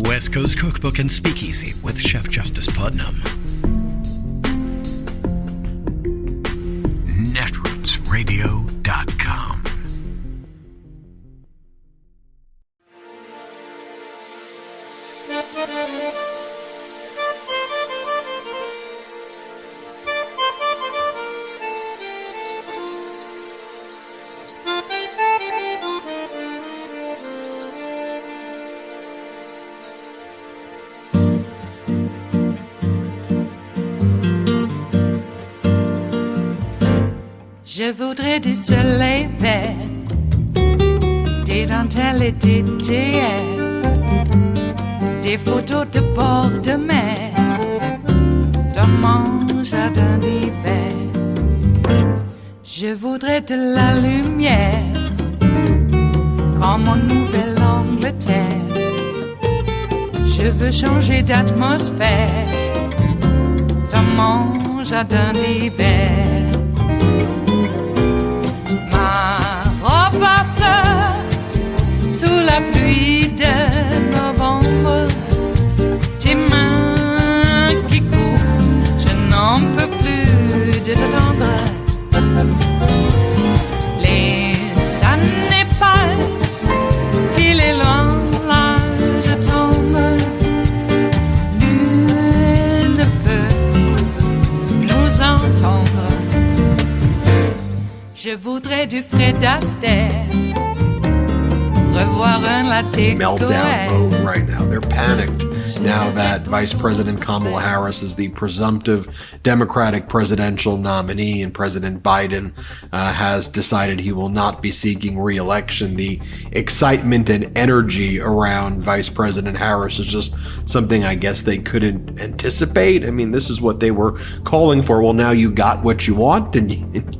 West Coast Cookbook and Speakeasy with Chef Justice Putnam. Netrootsradio.com. Je voudrais du soleil vert, des dentelles et des théières, des photos de bord de mer, dans mon jardin d'hiver. Je voudrais de la lumière, comme en Nouvelle-Angleterre. Je veux changer d'atmosphère, dans mon jardin d'hiver. À fleurs sous la pluie de novembre, tes mains qui courent, je n'en peux plus de t'attendre. Les années passent, il est loin, là je tombe. Nul ne peut nous entendre. Je voudrais du Fred Astaire, revoir un latte meltdown mode right now. They're panicked now that Vice President Kamala Harris is the presumptive Democratic presidential nominee and President Biden has decided he will not be seeking re-election. The excitement and energy around Vice President Harris is just something I guess they couldn't anticipate. I mean, this is what they were calling for. Well, now you got what you want and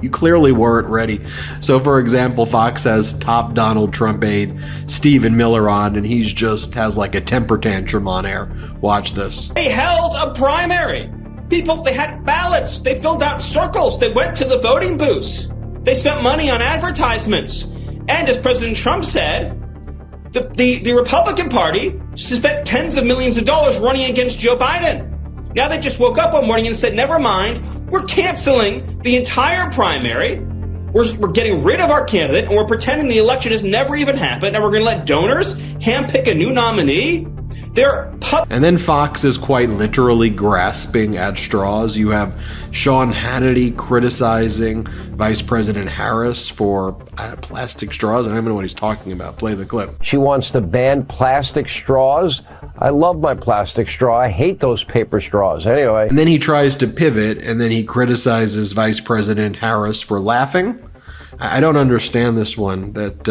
you clearly weren't ready. So, for example, Fox has top Donald Trump aide Stephen Miller on, and he's just has like a temper tantrum on air. Watch this. They held a primary. People, they had ballots. They filled out circles. They went to the voting booths. They spent money on advertisements. And as President Trump said, the Republican Party spent tens of millions of dollars running against Joe Biden. Now they just woke up one morning and said, never mind, we're canceling the entire primary. We're getting rid of our candidate, and we're pretending the election has never even happened, and we're going to let donors handpick a new nominee. And then Fox is quite literally grasping at straws. You have Sean Hannity criticizing Vice President Harris for plastic straws. I don't even know what he's talking about. Play the clip. She wants to ban plastic straws. I love my plastic straw. I hate those paper straws. Anyway. And then he tries to pivot, and then he criticizes Vice President Harris for laughing. I don't understand this one, that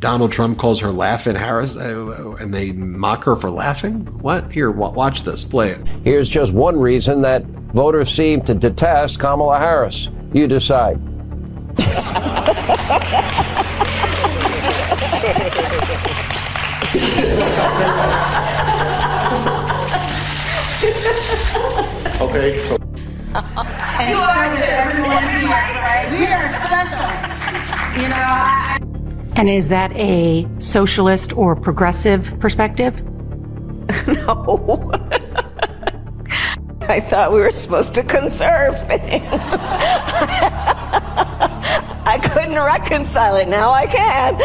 Donald Trump calls her Laughing Harris, and they mock her for laughing? What? Here, watch this. Play it. Here's just one reason that voters seem to detest Kamala Harris. You decide. Okay, so... You are everyone, right? We are special. You know. And is that a socialist or progressive perspective? No. I thought we were supposed to conserve things. I couldn't reconcile it. Now I can.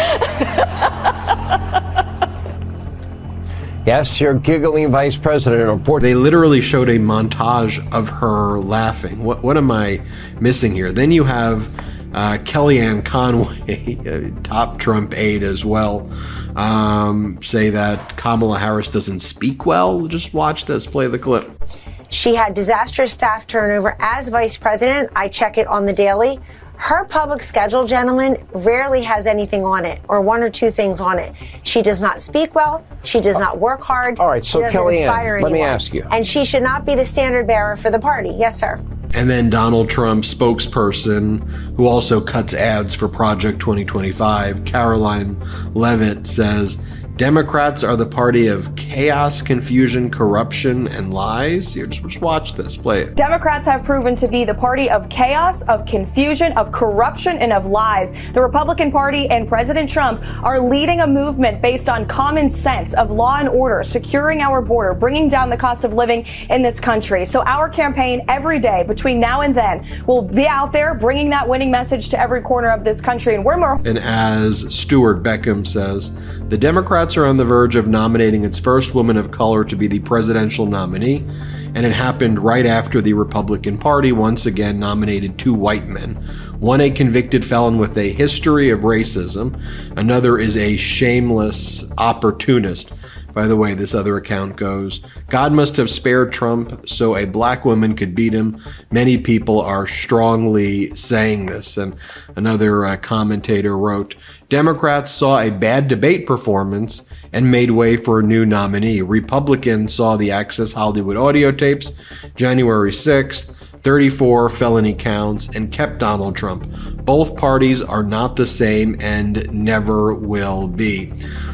Yes, you're giggling, Vice President. They literally showed a montage of her laughing. What am I missing here? Then you have Kellyanne Conway, a top Trump aide as well, say that Kamala Harris doesn't speak well. Just watch this. Play the clip. She had disastrous staff turnover as vice president. I check it on the daily. Her public schedule, gentlemen, rarely has anything on it, or one or two things on it. She does not speak well. She does not work hard. All right, so Kellyanne, let me ask you. And she should not be the standard bearer for the party. Yes, sir. And then Donald Trump's spokesperson, who also cuts ads for Project 2025, Caroline Levitt, says Democrats are the party of chaos, confusion, corruption, and lies. Here, just watch this. Play it. Democrats have proven to be the party of chaos, of confusion, of corruption, and of lies. The Republican Party and President Trump are leading a movement based on common sense of law and order, securing our border, bringing down the cost of living in this country. So our campaign every day between now and then will be out there bringing that winning message to every corner of this country. And we're more. And as Stuart Beckham says, the Democrats are on the verge of nominating its first woman of color to be the presidential nominee, and it happened right after the Republican Party once again nominated 2 white men. One a convicted felon with a history of racism, another is a shameless opportunist. By the way, this other account goes, God must have spared Trump so a black woman could beat him. Many people are strongly saying this. And another commentator wrote, Democrats saw a bad debate performance and made way for a new nominee. Republicans saw the Access Hollywood audio tapes, January 6th, 34 felony counts, and kept Donald Trump. Both parties are not the same and never will be.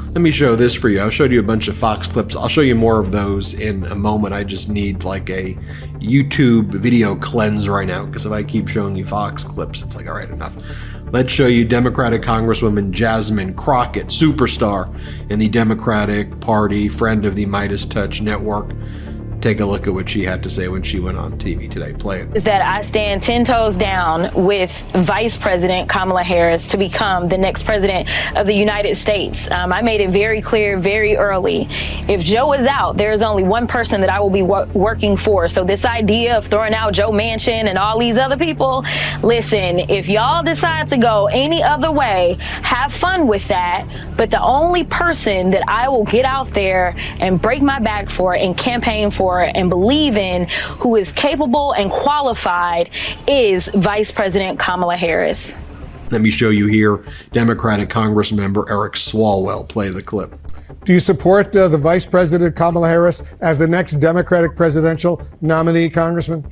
Let me show this for you. I showed you a bunch of Fox clips. I'll show you more of those in a moment. I just need like a YouTube video cleanse right now, because if I keep showing you Fox clips, it's like, all right, enough. Let's show you Democratic Congresswoman Jasmine Crockett, superstar in the Democratic Party, friend of the Midas Touch Network. Take a look at what she had to say when she went on TV today. Play it. Is that I stand 10 toes down with Vice President Kamala Harris to become the next president of the United States. I made it very clear very early. If Joe is out, there is only one person that I will be working for. So this idea of throwing out Joe Manchin and all these other people, listen, if y'all decide to go any other way, have fun with that. But the only person that I will get out there and break my back for and campaign for and believe in, who is capable and qualified, is Vice President Kamala Harris. Let me show you here Democratic Congressmember Eric Swalwell. Play the clip. Do you support the Vice President Kamala Harris as the next Democratic presidential nominee, Congressman?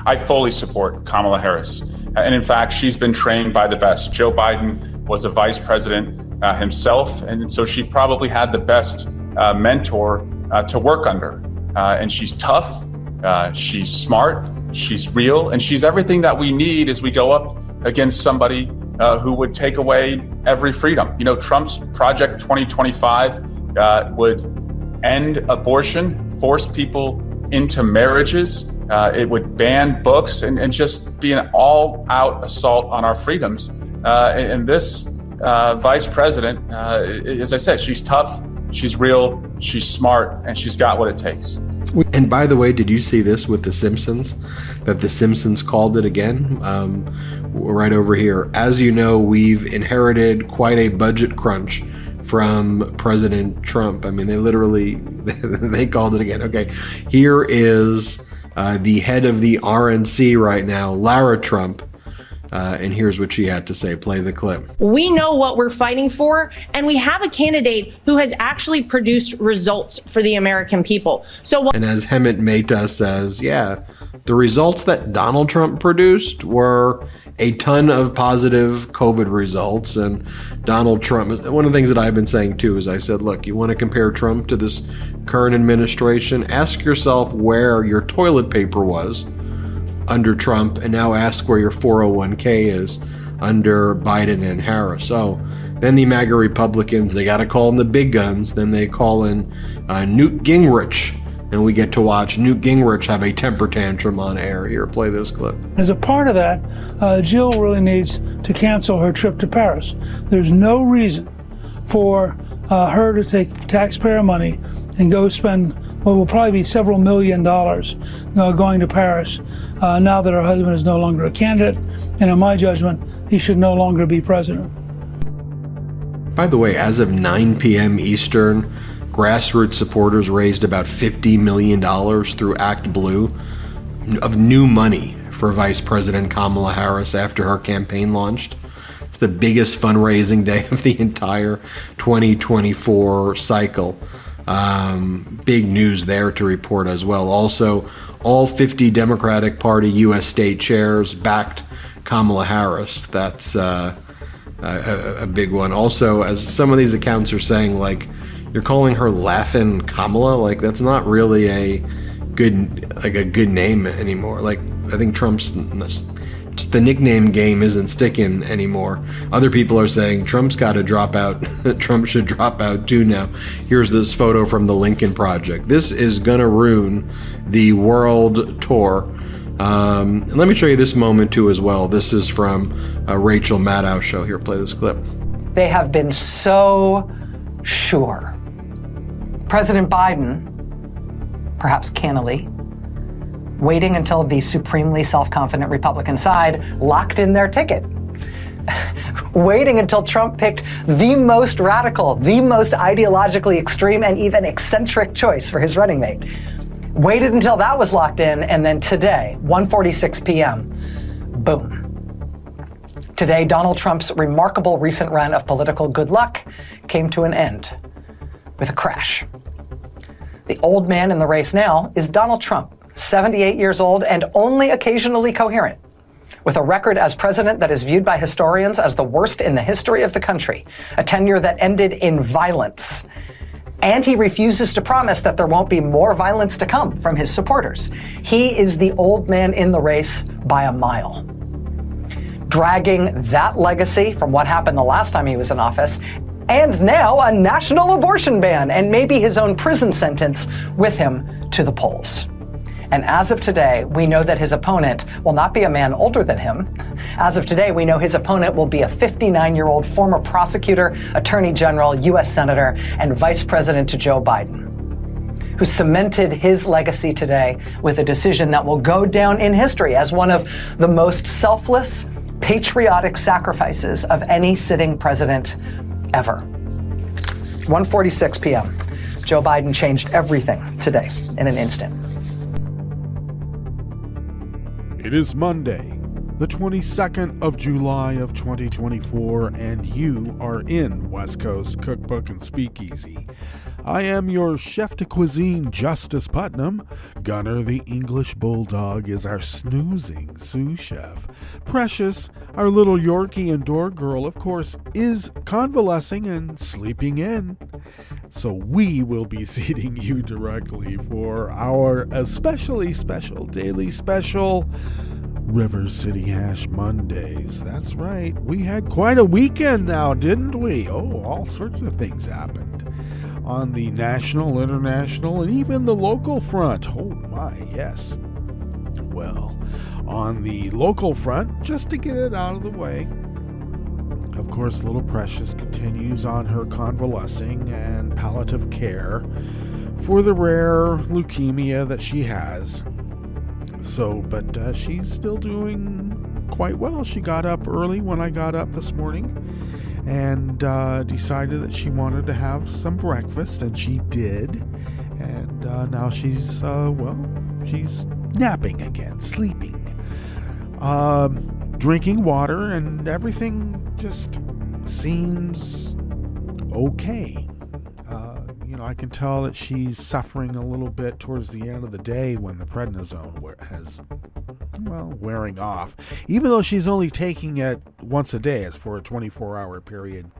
I fully support Kamala Harris. And in fact, she's been trained by the best. Joe Biden was a vice president himself, and so she probably had the best mentor to work under. And she's tough, she's smart, she's real, and she's everything that we need as we go up against somebody who would take away every freedom. You know, Trump's Project 2025 would end abortion, force people into marriages. It would ban books and just be an all-out assault on our freedoms. And this vice president, as I said, she's tough, she's real, she's smart, and she's got what it takes. And by the way, did you see this with The Simpsons? That The Simpsons called it again? Right over here. As you know, we've inherited quite a budget crunch from President Trump. I mean, they literally, they called it again. Okay, here is the head of the RNC right now, Lara Trump. And here's what she had to say. Play the clip. We know what we're fighting for, and we have a candidate who has actually produced results for the American people. And as Hemant Mehta says, yeah, the results that Donald Trump produced were a ton of positive COVID results. And Donald Trump is one of the things that I've been saying too, is I said, look, you want to compare Trump to this current administration? Ask yourself where your toilet paper was under Trump, and now ask where your 401k is under Biden and Harris. So then the MAGA Republicans, they got to call in the big guns. Then they call in Newt Gingrich, and we get to watch Newt Gingrich have a temper tantrum on air. Here, play this clip. As a part of that, Jill really needs to cancel her trip to Paris. There's no reason for her to take taxpayer money and go spend what will probably be several $1 million going to Paris now that her husband is no longer a candidate. And in my judgment, he should no longer be president. By the way, as of 9 p.m. Eastern, grassroots supporters raised about $50 million through Act Blue of new money for Vice President Kamala Harris after her campaign launched. It's the biggest fundraising day of the entire 2024 cycle. Big news there to report as well. Also, all 50 Democratic Party U.S. state chairs backed Kamala Harris. That's a big one. Also, as some of these accounts are saying, like, you're calling her Laughin' Kamala, like that's not really a good name anymore. Like, I think Trump's just the nickname game isn't sticking anymore. Other people are saying Trump's got to drop out. Trump should drop out too now. Here's this photo from the Lincoln Project. This is gonna ruin the world tour. And let me show you this moment too as well. This is from Rachel Maddow's show. Here, play this clip. They have been so sure. President Biden, perhaps cannily, waiting until the supremely self-confident Republican side locked in their ticket. Waiting until Trump picked the most radical, the most ideologically extreme, and even eccentric choice for his running mate. Waited until that was locked in, and then today, 1:46 p.m., boom. Today, Donald Trump's remarkable recent run of political good luck came to an end with a crash. The old man in the race now is Donald Trump, 78 years old and only occasionally coherent, with a record as president that is viewed by historians as the worst in the history of the country, a tenure that ended in violence. And he refuses to promise that there won't be more violence to come from his supporters. He is the old man in the race by a mile. Dragging that legacy from what happened the last time he was in office, and now a national abortion ban and maybe his own prison sentence with him to the polls. And as of today, we know that his opponent will not be a man older than him. As of today, we know his opponent will be a 59-year-old former prosecutor, attorney general, U.S. senator, and vice president to Joe Biden, who cemented his legacy today with a decision that will go down in history as one of the most selfless, patriotic sacrifices of any sitting president ever. 1:46 p.m. Joe Biden changed everything today in an instant. It is Monday, the 22nd of July of 2024, and you are in West Coast Cookbook and Speakeasy. I am your chef de cuisine, Justice Putnam. Gunner, the English bulldog, is our snoozing sous chef. Precious, our little Yorkie and door girl, of course, is convalescing and sleeping in. So we will be seating you directly for our especially special daily special River City Hash Mondays. That's right. We had quite a weekend now, didn't we? Oh, all sorts of things happened on the national, international, and even the local front. Oh my, yes. Well, on the local front, just to get it out of the way, of course, little Precious continues on her convalescing and palliative care for the rare leukemia that she has. So, but she's still doing quite well. She got up early when I got up this morning and decided that she wanted to have some breakfast, and she did. And now she's, she's napping again, sleeping, drinking water, and everything just seems okay. I can tell that she's suffering a little bit towards the end of the day when the prednisone has, wearing off. Even though she's only taking it once a day, it's for a 24-hour period.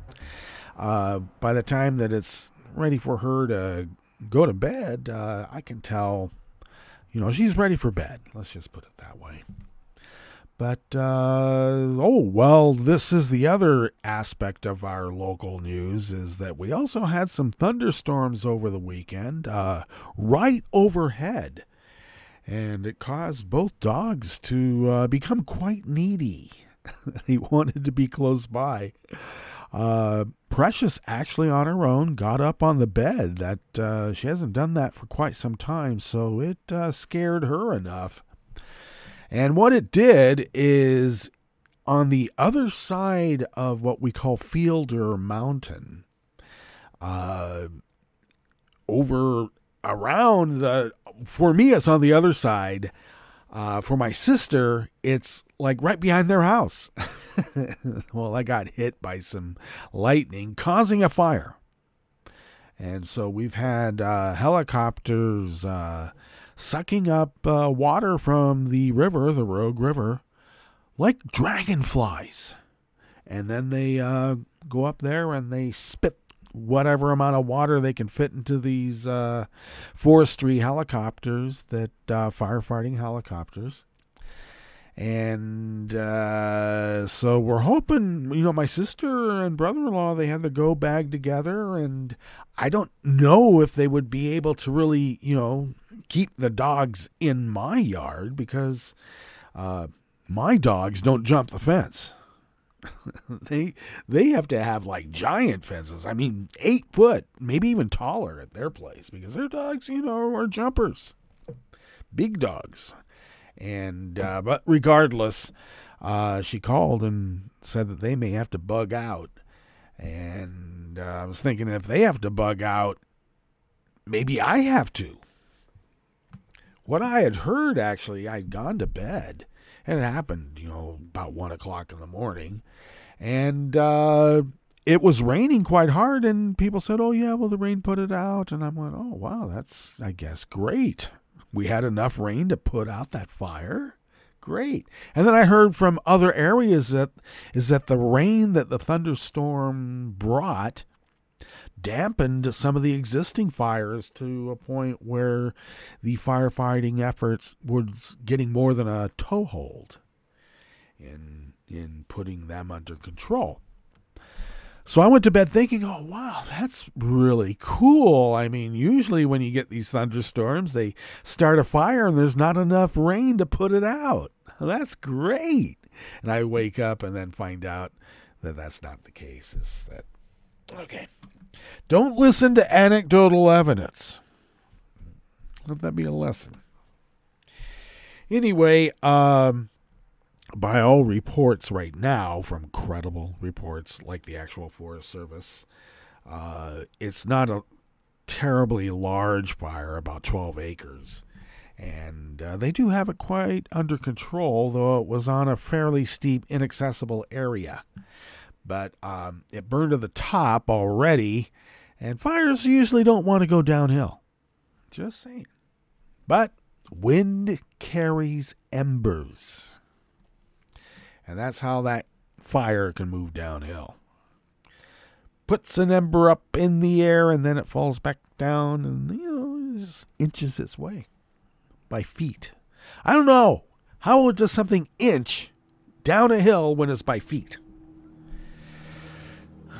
By the time that it's ready for her to go to bed, I can tell, she's ready for bed. Let's just put it that way. But, this is the other aspect of our local news, is that we also had some thunderstorms over the weekend, right overhead. And it caused both dogs to become quite needy. They wanted to be close by. Precious, actually on her own, got up on the bed. That she hasn't done that for quite some time, so it scared her enough. And what it did is, on the other side of what we call Fielder Mountain, for me, it's on the other side. For my sister, it's like right behind their house. Well, I got hit by some lightning, causing a fire. And so we've had helicopters sucking up water from the river, the Rogue River, like dragonflies. and then they go up there and they spit whatever amount of water they can fit into these forestry helicopters, that firefighting helicopters. And so we're hoping, my sister and brother-in-law, they had the go bag together, and I don't know if they would be able to really, keep the dogs in my yard, because my dogs don't jump the fence. They have to have like giant fences. 8 foot, maybe even taller at their place, because their dogs, are jumpers. Big dogs. And but regardless, she called and said that they may have to bug out. And I was thinking, if they have to bug out, maybe I have to. What I had heard, actually, I'd gone to bed, and it happened, about 1 o'clock in the morning. And it was raining quite hard, and people said, oh, yeah, well, the rain put it out. And I went, oh, wow, that's, I guess, great. We had enough rain to put out that fire. Great. And then I heard from other areas that the rain that the thunderstorm brought dampened some of the existing fires to a point where the firefighting efforts was getting more than a toehold in putting them under control. So I went to bed thinking, oh, wow, that's really cool. Usually when you get these thunderstorms, they start a fire and there's not enough rain to put it out. Well, that's great. And I wake up and then find out that that's not the case. Okay. Don't listen to anecdotal evidence. Let that be a lesson. Anyway, by all reports right now, from credible reports like the actual Forest Service, it's not a terribly large fire, about 12 acres. And they do have it quite under control, though it was on a fairly steep, inaccessible area. But it burned to the top already, and fires usually don't want to go downhill. Just saying. But wind carries embers. And that's how that fire can move downhill. Puts an ember up in the air, and then it falls back down, and it just inches its way by feet. I don't know. How does something inch down a hill when it's by feet?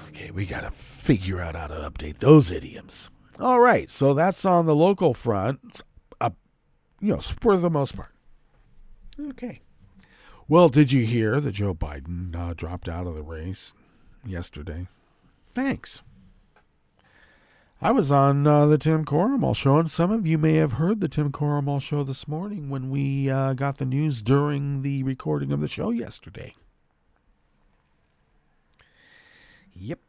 Okay, we got to figure out how to update those idioms. All right, so that's on the local front, for the most part. Okay. Well, did you hear that Joe Biden dropped out of the race yesterday? Thanks. I was on the Tim Corrimal Show, and some of you may have heard the Tim Corrimal Show this morning when we got the news during the recording of the show yesterday. Yep.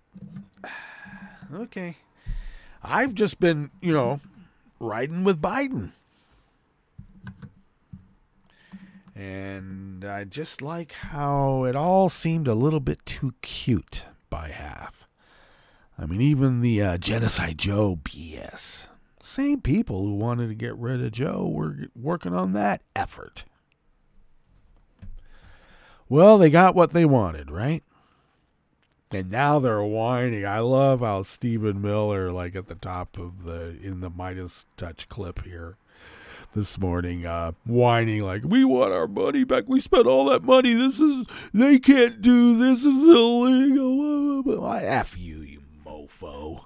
Okay. I've just been, riding with Biden. And I just like how it all seemed a little bit too cute by half. Even the Genocide Joe BS. Same people who wanted to get rid of Joe were working on that effort. Well, they got what they wanted, right? And now they're whining. I love how Stephen Miller, at the top of in the Midas Touch clip here this morning, whining we want our money back. We spent all that money. They can't do this. This is illegal. Well, F you mofo.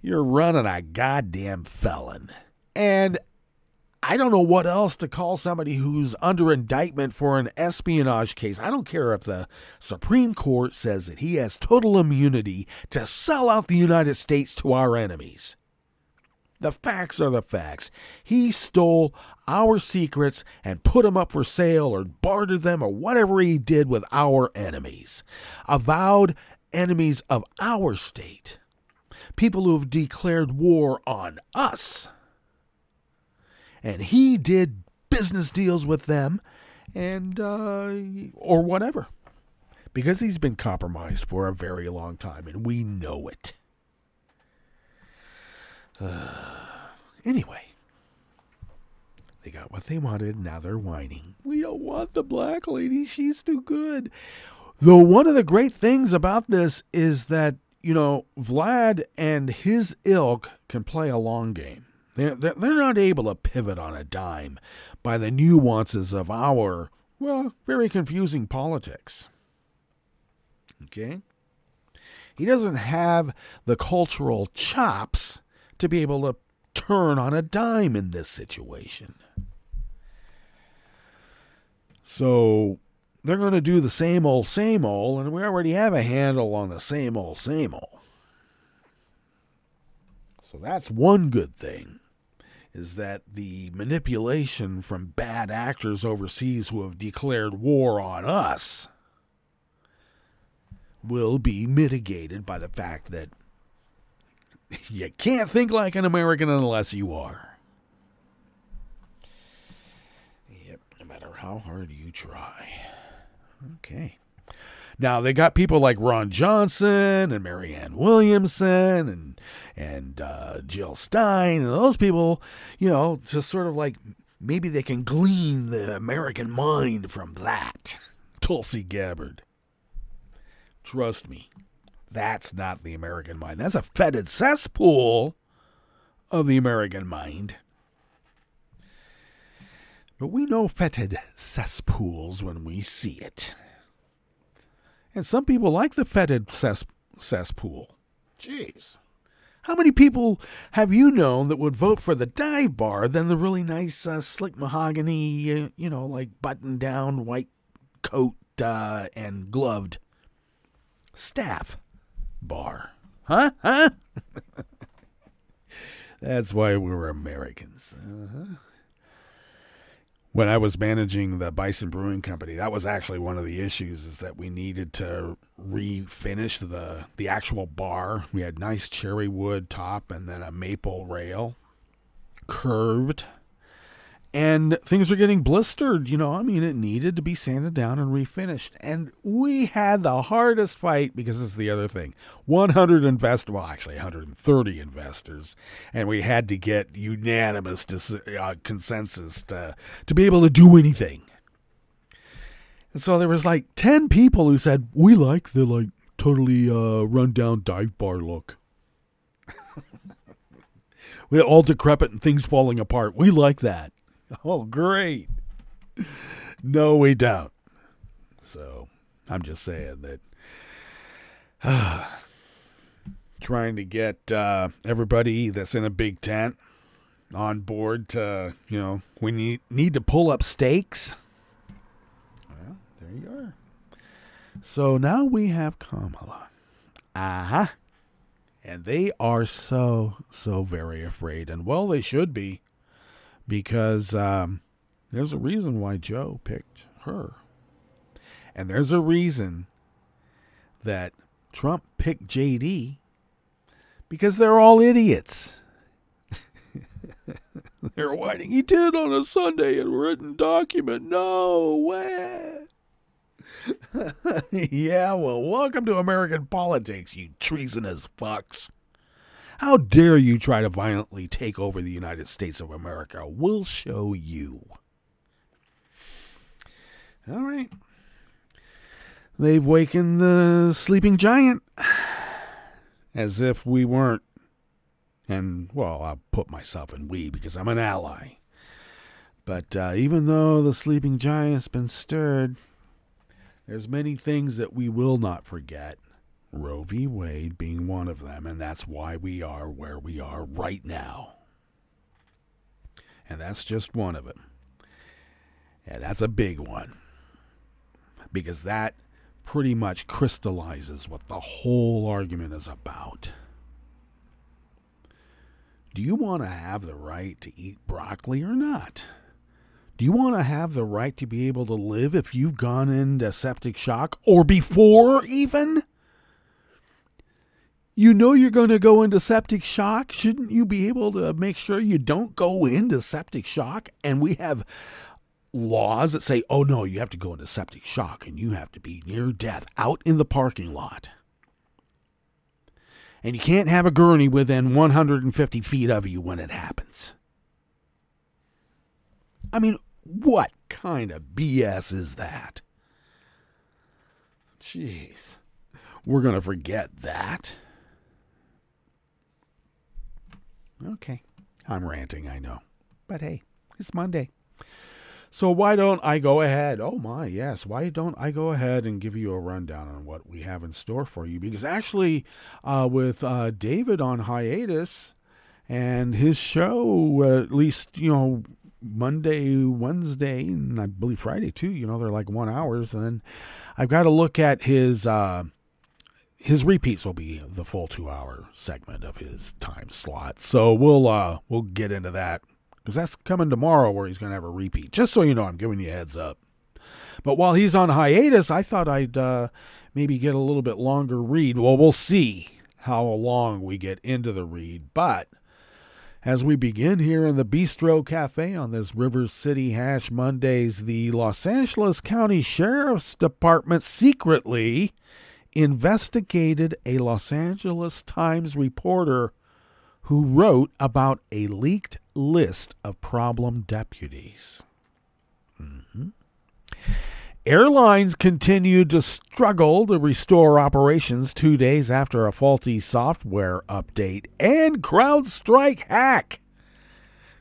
You're running a goddamn felon. And I don't know what else to call somebody who's under indictment for an espionage case. I don't care if the Supreme Court says that he has total immunity to sell out the United States to our enemies. The facts are the facts. He stole our secrets and put them up for sale or bartered them or whatever he did with our enemies. Avowed enemies of our state. People who have declared war on us. And he did business deals with them and or whatever. Because he's been compromised for a very long time, and we know it. Anyway, they got what they wanted. Now they're whining. We don't want the black lady. She's too good. Though one of the great things about this is that, Vlad and his ilk can play a long game. They're not able to pivot on a dime by the nuances of our, very confusing politics. Okay? He doesn't have the cultural chops to be able to turn on a dime in this situation. So they're going to do the same old, and we already have a handle on the same old. So that's one good thing, is that the manipulation from bad actors overseas who have declared war on us will be mitigated by the fact that you can't think like an American unless you are. Yep, no matter how hard you try. Okay. Now, they got people like Ron Johnson and Marianne Williamson and Jill Stein, and those people, just sort of like maybe they can glean the American mind from that. Tulsi Gabbard. Trust me, that's not the American mind. That's a fetid cesspool of the American mind. But we know fetid cesspools when we see it. And some people like the fetid cesspool. Jeez. How many people have you known that would vote for the dive bar than the really nice, slick mahogany, like button-down white coat and gloved staff bar? Huh? That's why we're Americans. When I was managing the Bison Brewing Company, that was actually one of the issues, is that we needed to refinish the actual bar. We had nice cherry wood top and then a maple rail, curved. And things were getting blistered, it needed to be sanded down and refinished. And we had the hardest fight, because this is the other thing. 130 investors. And we had to get unanimous consensus to be able to do anything. And so there was like 10 people who said, we like the totally run-down dive bar look. We all decrepit and things falling apart. We like that. Oh, great. No, we don't. So, I'm just saying that trying to get everybody that's in a big tent on board to, we need to pull up stakes. Well, there you are. So now we have Kamala. And they are so very afraid. And, well, they should be. Because there's a reason why Joe picked her. And there's a reason that Trump picked JD, because they're all idiots. They're whining, he did on a Sunday in a written document. No way. Yeah, well, welcome to American politics, you treasonous fucks. How dare you try to violently take over the United States of America? We'll show you. All right. They've wakened the sleeping giant. As if we weren't. And, well, I'll put myself in we because I'm an ally. But even though the sleeping giant's been stirred, there's many things that we will not forget. Roe v. Wade being one of them, and that's why we are where we are right now. And that's just one of them. And that's a big one. Because that pretty much crystallizes what the whole argument is about. Do you want to have the right to eat broccoli or not? Do you want to have the right to be able to live if you've gone into septic shock, or before even? You know you're going to go into septic shock. Shouldn't you be able to make sure you don't go into septic shock? And we have laws that say, oh, no, you have to go into septic shock and you have to be near death out in the parking lot. And you can't have a gurney within 150 feet of you when it happens. I mean, what kind of BS is that? Jeez. We're going to forget that. Okay. I'm ranting, I know. But hey, it's Monday. So why don't I go ahead? Oh my, yes. Why don't I go ahead and give you a rundown on what we have in store for you? Because actually, with David on hiatus and his show, at least, Monday, Wednesday, and I believe Friday too, they're like 1 hour. And then I've got to look at his repeats will be the full 2 hour segment of his time slot. So we'll get into that. Because that's coming tomorrow where he's going to have a repeat. Just so you know, I'm giving you a heads up. But while he's on hiatus, I thought I'd maybe get a little bit longer read. Well, we'll see how long we get into the read. But as we begin here in the Bistro Cafe on this River City Hash Mondays, the Los Angeles County Sheriff's Department secretly investigated a Los Angeles Times reporter who wrote about a leaked list of problem deputies. Airlines continued to struggle to restore operations 2 days after a faulty software update, and CrowdStrike hack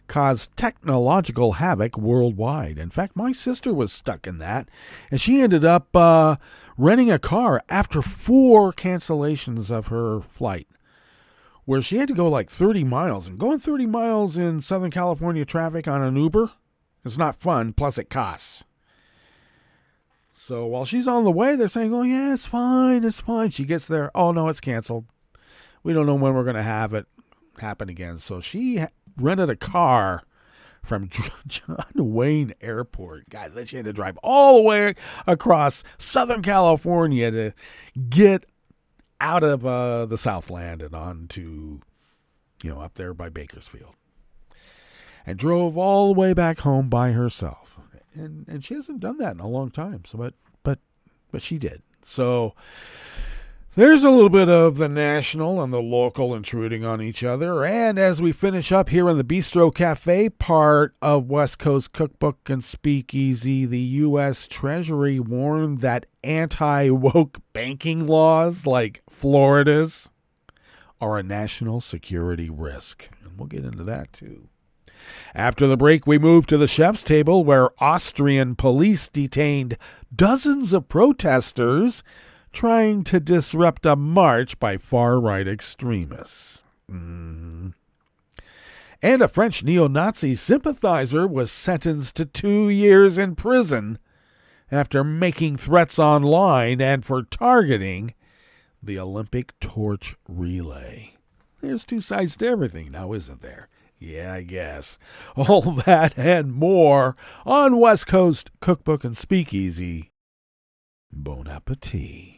caused technological havoc worldwide. In fact, my sister was stuck in that, and she ended up renting a car after 4 cancellations of her flight, where she had to go like 30 miles. And going 30 miles in Southern California traffic on an Uber is not fun, plus it costs. So while she's on the way, they're saying, oh, yeah, it's fine, it's fine. She gets there, oh, no, it's canceled. We don't know when we're going to have it happen again. So she rented a car from John Wayne Airport. God, then she had to drive all the way across Southern California to get out of the Southland and on to, up there by Bakersfield. And drove all the way back home by herself. And she hasn't done that in a long time. So, but she did. So there's a little bit of the national and the local intruding on each other. And as we finish up here in the Bistro Cafe, part of West Coast Cookbook and Speakeasy, the U.S. Treasury warned that anti-woke banking laws like Florida's are a national security risk. And we'll get into that too. After the break, we move to the chef's table, where Austrian police detained dozens of protesters trying to disrupt a march by far-right extremists. And a French neo-Nazi sympathizer was sentenced to 2 years in prison after making threats online and for targeting the Olympic torch relay. There's two sides to everything now, isn't there? Yeah, I guess. All that and more on West Coast Cookbook and Speakeasy. Bon appetit.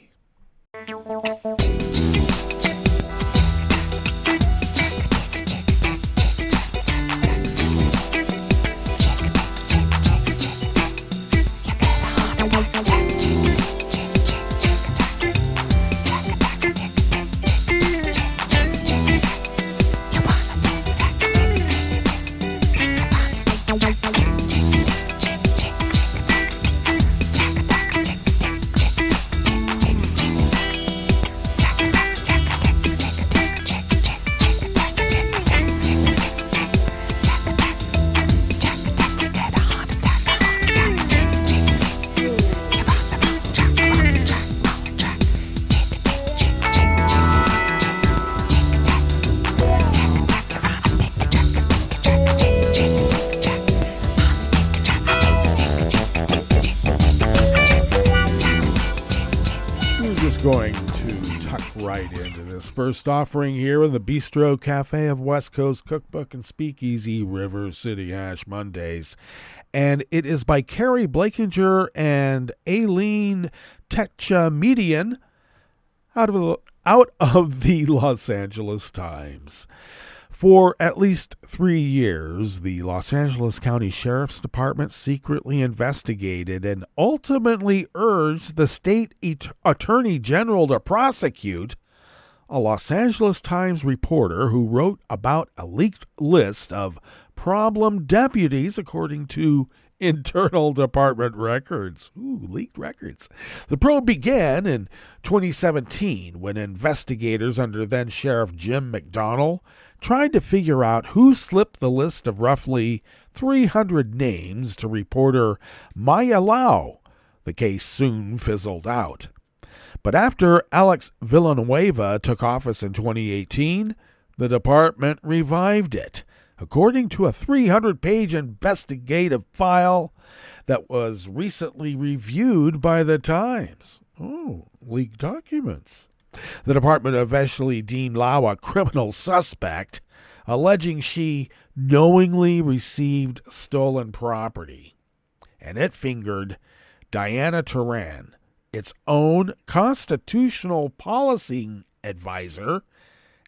First offering here in the Bistro Cafe of West Coast Cookbook and Speakeasy, River City Hash Mondays. And it is by Carrie Blakinger and Aileen Techamedian out of the Los Angeles Times. For at least 3 years, the Los Angeles County Sheriff's Department secretly investigated and ultimately urged the state attorney general to prosecute a Los Angeles Times reporter who wrote about a leaked list of problem deputies, according to internal department records. Ooh, leaked records. The probe began in 2017 when investigators under then Sheriff Jim McDonnell tried to figure out who slipped the list of roughly 300 names to reporter Maya Lau. The case soon fizzled out. But after Alex Villanueva took office in 2018, the department revived it, according to a 300-page investigative file that was recently reviewed by the Times. Oh, leaked documents. The department eventually deemed Lau a criminal suspect, alleging she knowingly received stolen property. And it fingered Diana Turan, its own constitutional policy advisor,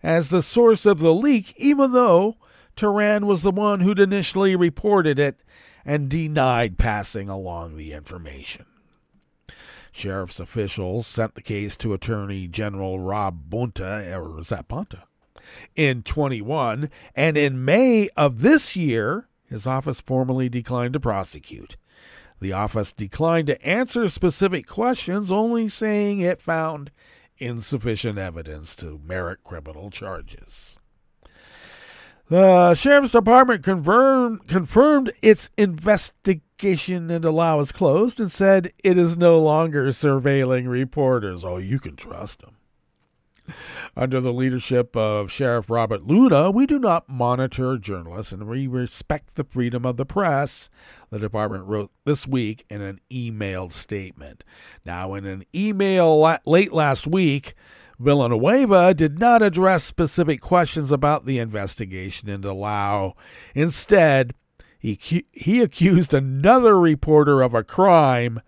as the source of the leak, even though Turan was the one who'd initially reported it and denied passing along the information. Sheriff's officials sent the case to Attorney General Rob Bonta, or is that Bonta, in 21, and in May of this year, his office formally declined to prosecute. The office declined to answer specific questions, only saying it found insufficient evidence to merit criminal charges. The Sheriff's Department confirmed its investigation into Lau is closed and said it is no longer surveilling reporters. Oh, you can trust them. Under the leadership of Sheriff Robert Luna, we do not monitor journalists and we respect the freedom of the press, the department wrote this week in an emailed statement. Now, in an email late last week, Villanueva did not address specific questions about the investigation into Lau. Instead, he accused another reporter of a crime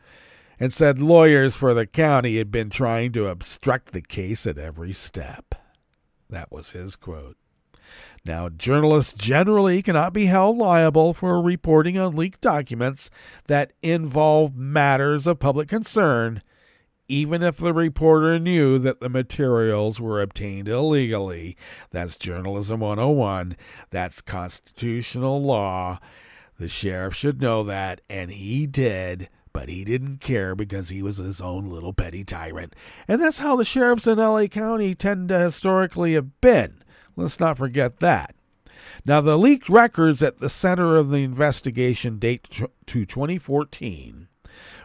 and said lawyers for the county had been trying to obstruct the case at every step. That was his quote. Now, journalists generally cannot be held liable for reporting on leaked documents that involve matters of public concern, even if the reporter knew that the materials were obtained illegally. That's Journalism 101. That's constitutional law. The sheriff should know that, and he did. But he didn't care because he was his own little petty tyrant. And that's how the sheriffs in L.A. County tend to historically have been. Let's not forget that. Now, the leaked records at the center of the investigation date to 2014,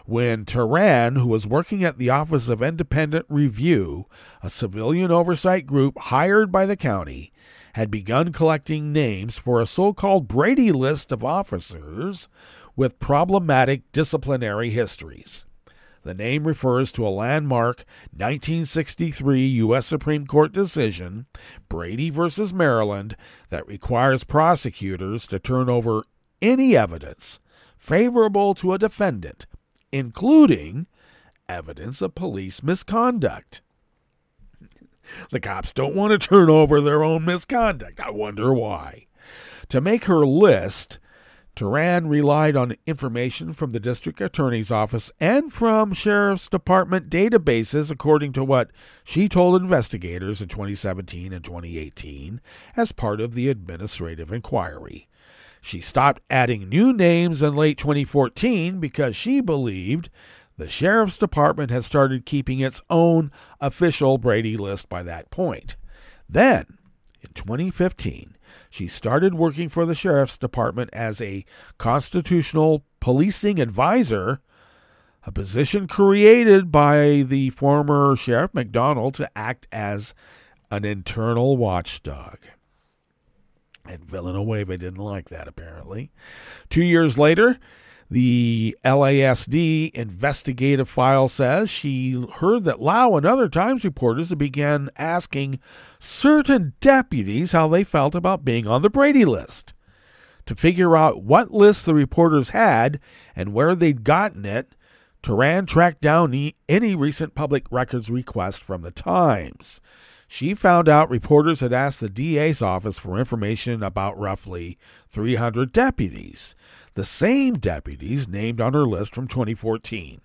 when Turan, who was working at the Office of Independent Review, a civilian oversight group hired by the county, had begun collecting names for a so-called Brady list of officers with problematic disciplinary histories. The name refers to a landmark 1963 U.S. Supreme Court decision, Brady v. Maryland, that requires prosecutors to turn over any evidence favorable to a defendant, including evidence of police misconduct. The cops don't want to turn over their own misconduct. I wonder why. To make her list, Turan relied on information from the district attorney's office and from sheriff's department databases, according to what she told investigators in 2017 and 2018 as part of the administrative inquiry. She stopped adding new names in late 2014 because she believed the sheriff's department had started keeping its own official Brady list by that point. Then, in 2015, she started working for the sheriff's department as a constitutional policing advisor, a position created by the former Sheriff McDonnell to act as an internal watchdog. And Villanueva didn't like that, apparently. 2 years later, the LASD investigative file says she heard that Lau and other Times reporters began asking certain deputies how they felt about being on the Brady list. To figure out what list the reporters had and where they'd gotten it, Turan tracked down any recent public records request from the Times. She found out reporters had asked the DA's office for information about roughly 300 deputies, the same deputies named on her list from 2014.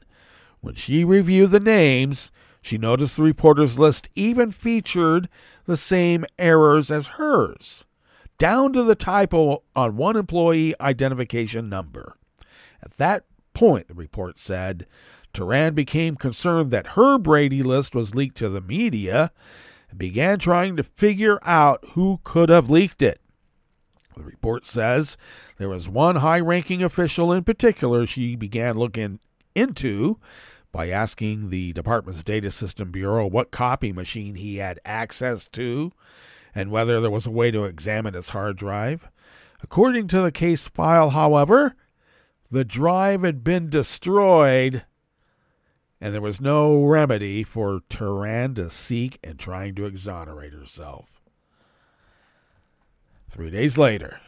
When she reviewed the names, she noticed the reporters' list even featured the same errors as hers, down to the typo on one employee identification number. At that point, the report said, Turan became concerned that her Brady list was leaked to the media and began trying to figure out who could have leaked it. The report says there was one high-ranking official in particular she began looking into by asking the department's Data System Bureau what copy machine he had access to and whether there was a way to examine its hard drive. According to the case file, however, the drive had been destroyed and there was no remedy for Turan to seek in trying to exonerate herself. 3 days later,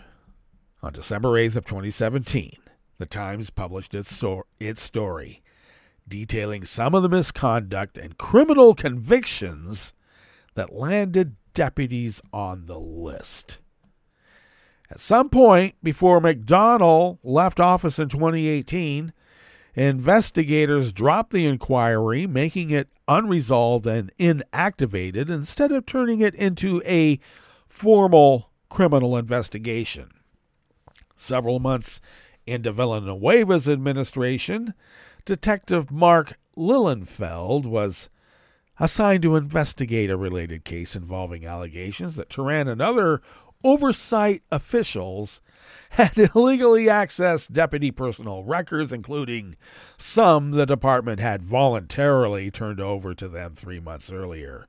on December 8th of 2017, the Times published its story detailing some of the misconduct and criminal convictions that landed deputies on the list. At some point before McDonnell left office in 2018, investigators dropped the inquiry, making it unresolved and inactivated instead of turning it into a formal criminal investigation. Several months into Villanueva's administration, Detective Mark Lilienfeld was assigned to investigate a related case involving allegations that Turan and other oversight officials had illegally accessed deputy personal records, including some the department had voluntarily turned over to them 3 months earlier.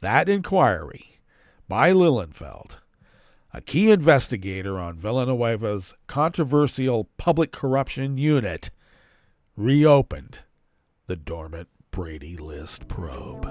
That inquiry by Lilienfeld, a key investigator on Villanueva's controversial public corruption unit, reopened the dormant Brady List probe.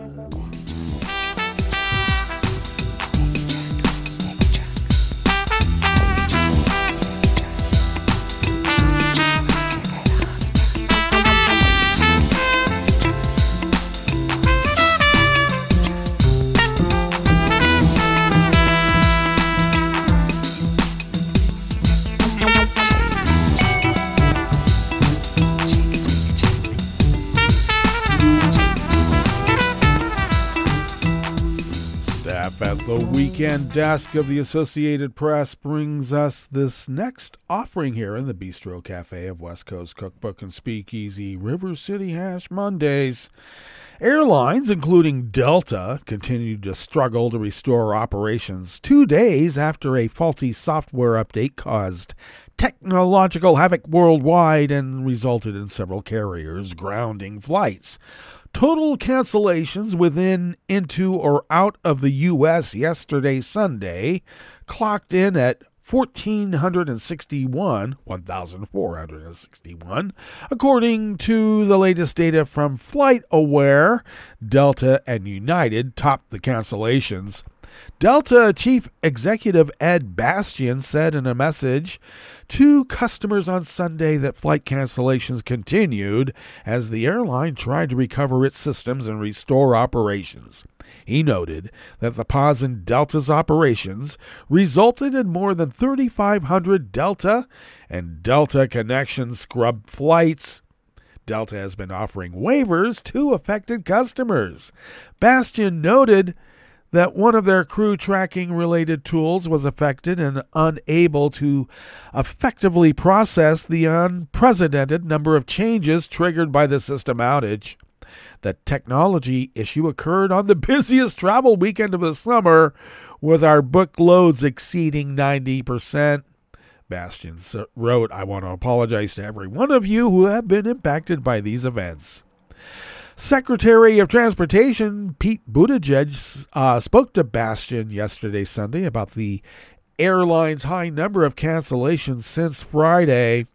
At the weekend desk of the Associated Press brings us this next offering here in the Bistro Cafe of West Coast Cookbook and Speakeasy, River City Hash Mondays. Airlines, including Delta, continued to struggle to restore operations 2 days after a faulty software update caused technological havoc worldwide and resulted in several carriers grounding flights. Total cancellations within, into, or out of the U.S. yesterday, Sunday, clocked in at 1,461, according to the latest data from FlightAware. Delta and United topped the cancellations. Delta Chief Executive Ed Bastian said in a message to customers on Sunday that flight cancellations continued as the airline tried to recover its systems and restore operations. He noted that the pause in Delta's operations resulted in more than 3,500 Delta and Delta Connection scrub flights. Delta has been offering waivers to affected customers. Bastian noted that one of their crew tracking related tools was affected and unable to effectively process the unprecedented number of changes triggered by the system outage. The technology issue occurred on the busiest travel weekend of the summer, with our book loads exceeding 90%. Bastian wrote, "I want to apologize to every one of you who have been impacted by these events." Secretary of Transportation Pete Buttigieg spoke to Bastian yesterday, Sunday, about the airline's high number of cancellations since Friday.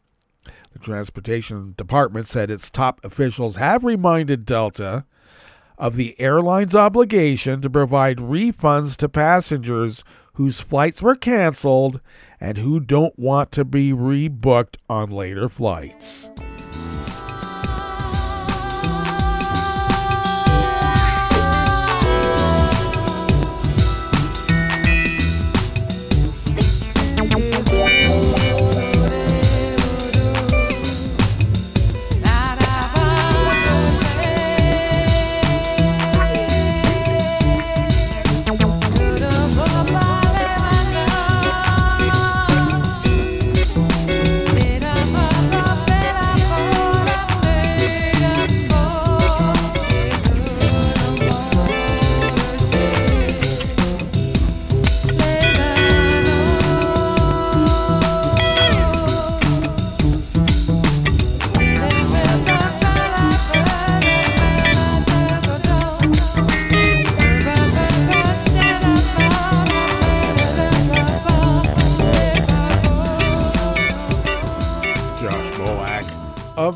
The Transportation Department said its top officials have reminded Delta of the airline's obligation to provide refunds to passengers whose flights were canceled and who don't want to be rebooked on later flights.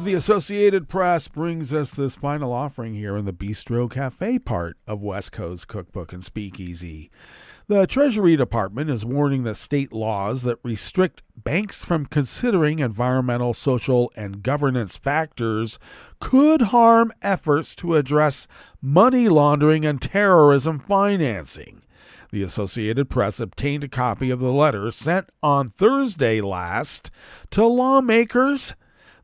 of the Associated Press brings us this final offering here in the Bistro Cafe part of West Coast Cookbook and Speakeasy. The Treasury Department is warning that state laws that restrict banks from considering environmental, social, and governance factors could harm efforts to address money laundering and terrorism financing. The Associated Press obtained a copy of the letter sent on Thursday last to lawmakers.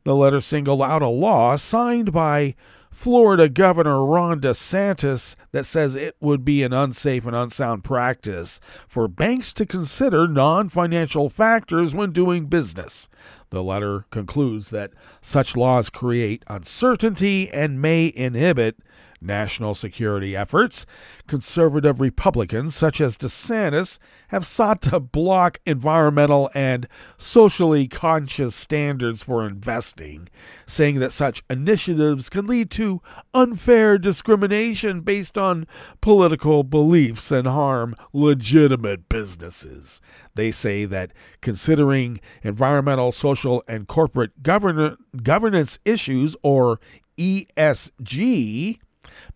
The letter singled out a law signed by Florida Governor Ron DeSantis that says it would be an unsafe and unsound practice for banks to consider non-financial factors when doing business. The letter concludes that such laws create uncertainty and may inhibit national security efforts. Conservative Republicans, such as DeSantis, have sought to block environmental and socially conscious standards for investing, saying that such initiatives can lead to unfair discrimination based on political beliefs and harm legitimate businesses. They say that considering environmental, social, and corporate governance issues, or ESG,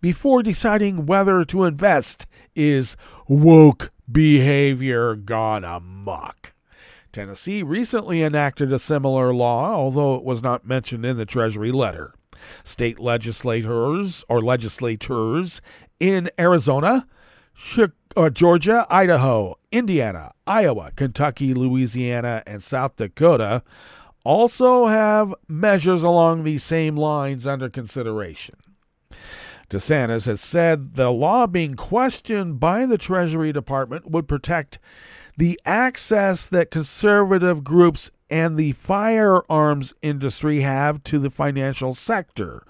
before deciding whether to invest is woke behavior gone amok. Tennessee recently enacted a similar law, although it was not mentioned in the Treasury letter. State legislators in Arizona, Georgia, Idaho, Indiana, Iowa, Kentucky, Louisiana, and South Dakota also have measures along these same lines under consideration. DeSantis has said the law being questioned by the Treasury Department would protect the access that conservative groups and the firearms industry have to the financial sector,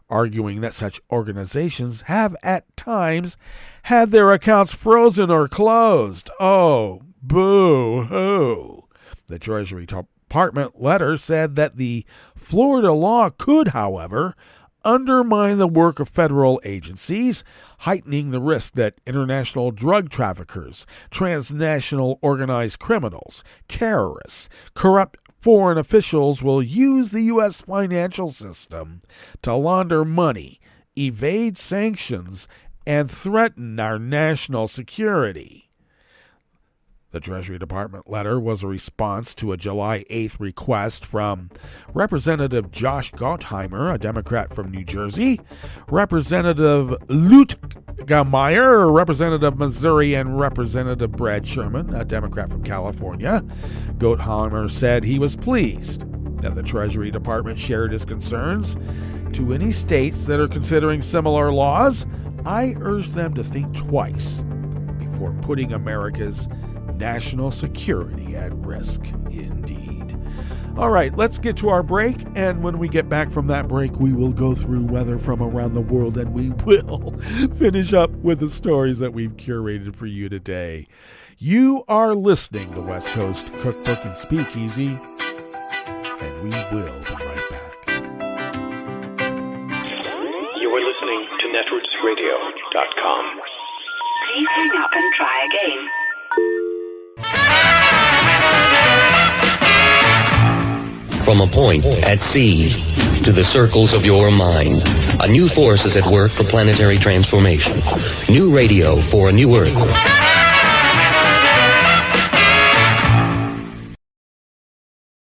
arguing that such organizations have at times had their accounts frozen or closed. Oh, boo-hoo. The Treasury Department letter said that the Florida law could, however, undermine the work of federal agencies, heightening the risk that international drug traffickers, transnational organized criminals, terrorists, corrupt foreign officials will use the U.S. financial system to launder money, evade sanctions, and threaten our national security. The Treasury Department letter was a response to a July 8th request from Representative Josh Gottheimer, a Democrat from New Jersey, Representative Lutgemeyer, Representative Missouri, and Representative Brad Sherman, a Democrat from California. Gottheimer said he was pleased that the Treasury Department shared his concerns. To any states that are considering similar laws, I urge them to think twice before putting America's national security at risk, indeed. All right, let's get to our break, and when we get back from that break, we will go through weather from around the world, and we will finish up with the stories that we've curated for you today. You are listening to West Coast Cookbook and Speakeasy, and we will be right back. You are listening to netrootsradio.com. Please hang up and try again. From a point at sea to the circles of your mind, a new force is at work for planetary transformation. New radio for a new Earth.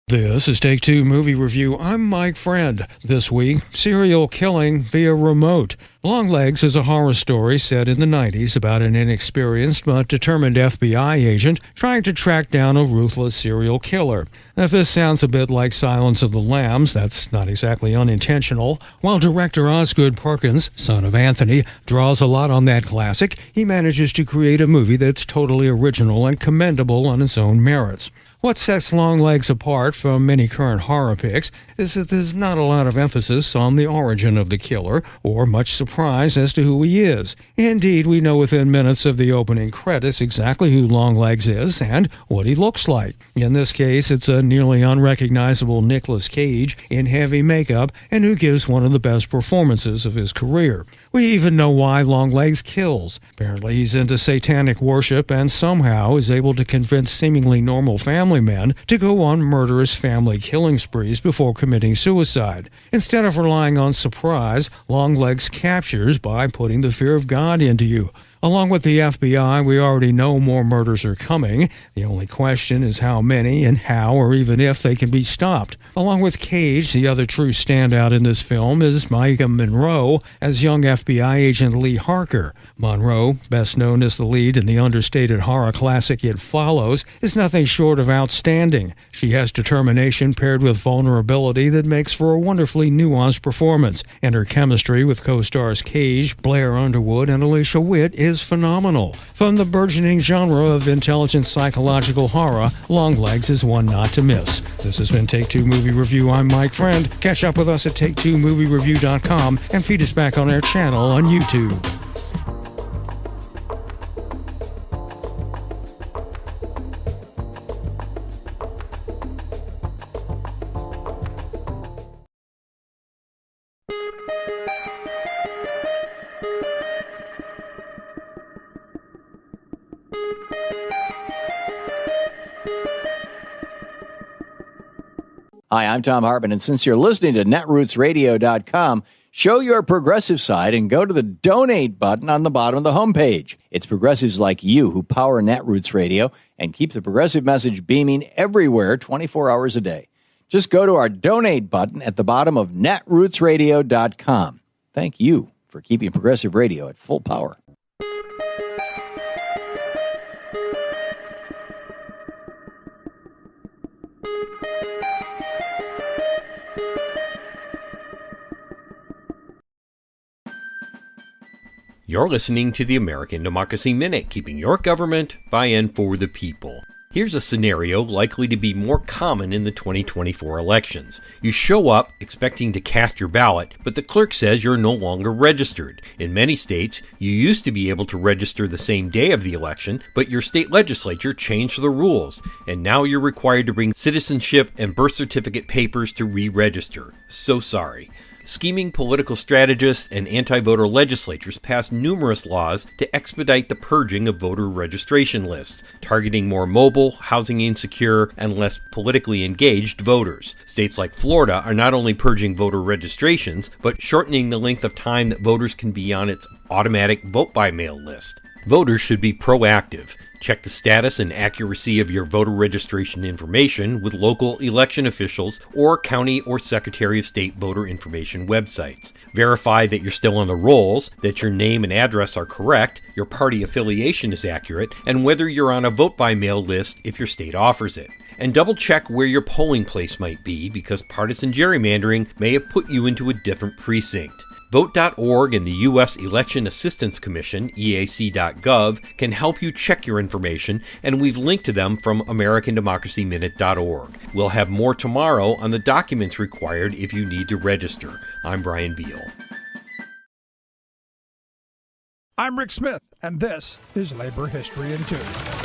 This is Take Two Movie Review. I'm Mike Friend. This week, serial killing via remote. Longlegs is a horror story set in the 90s about an inexperienced but determined FBI agent trying to track down a ruthless serial killer. If this sounds a bit like Silence of the Lambs, that's not exactly unintentional. While director Osgood Perkins, son of Anthony, draws a lot on that classic, he manages to create a movie that's totally original and commendable on its own merits. What sets Longlegs apart from many current horror picks is that there's not a lot of emphasis on the origin of the killer, or much surprise as to who he is. Indeed, we know within minutes of the opening credits exactly who Longlegs is and what he looks like. In this case, it's a nearly unrecognizable Nicolas Cage in heavy makeup, and who gives one of the best performances of his career. We even know why Longlegs kills. Apparently he's into satanic worship and somehow is able to convince seemingly normal family men to go on murderous family killing sprees before committing suicide. Instead of relying on surprise, Longlegs captures by putting the fear of God into you. Along with the FBI, we already know more murders are coming. The only question is how many and how or even if they can be stopped. Along with Cage, the other true standout in this film is Micah Monroe as young FBI agent Lee Harker. Monroe, best known as the lead in the understated horror classic It Follows, is nothing short of outstanding. She has determination paired with vulnerability that makes for a wonderfully nuanced performance, and her chemistry with co-stars Cage, Blair Underwood, and Alicia Witt is phenomenal. From the burgeoning genre of intelligent psychological horror, Longlegs is one not to miss. This has been Take Two Movie Review. I'm Mike Friend. Catch up with us at Take2MovieReview.com and feed us back on our channel on YouTube. Hi, I'm Tom Hartman, and since you're listening to netrootsradio.com, show your progressive side and go to the donate button on the bottom of the homepage. It's progressives like you who power Netroots Radio and keep the progressive message beaming everywhere 24 hours a day. Just go to our donate button at the bottom of netrootsradio.com. Thank you for keeping progressive radio at full power. You're listening to the American Democracy Minute, keeping your government by and for the people. Here's a scenario likely to be more common in the 2024 elections. You show up expecting to cast your ballot, but the clerk says you're no longer registered. In many states, you used to be able to register the same day of the election, but your state legislature changed the rules, and now you're required to bring citizenship and birth certificate papers to re-register. So sorry. Scheming political strategists and anti-voter legislatures passed numerous laws to expedite the purging of voter registration lists, targeting more mobile, housing insecure, and less politically engaged voters. States like Florida are not only purging voter registrations, but shortening the length of time that voters can be on its automatic vote-by-mail list. Voters should be proactive. Check the status and accuracy of your voter registration information with local election officials or county or Secretary of State voter information websites. Verify that you're still on the rolls, that your name and address are correct, your party affiliation is accurate, and whether you're on a vote-by-mail list if your state offers it. And double-check where your polling place might be because partisan gerrymandering may have put you into a different precinct. Vote.org and the U.S. Election Assistance Commission, EAC.gov, can help you check your information, and we've linked to them from AmericanDemocracyMinute.org. We'll have more tomorrow on the documents required if you need to register. I'm Brian Beal. I'm Rick Smith, and this is Labor History in 2.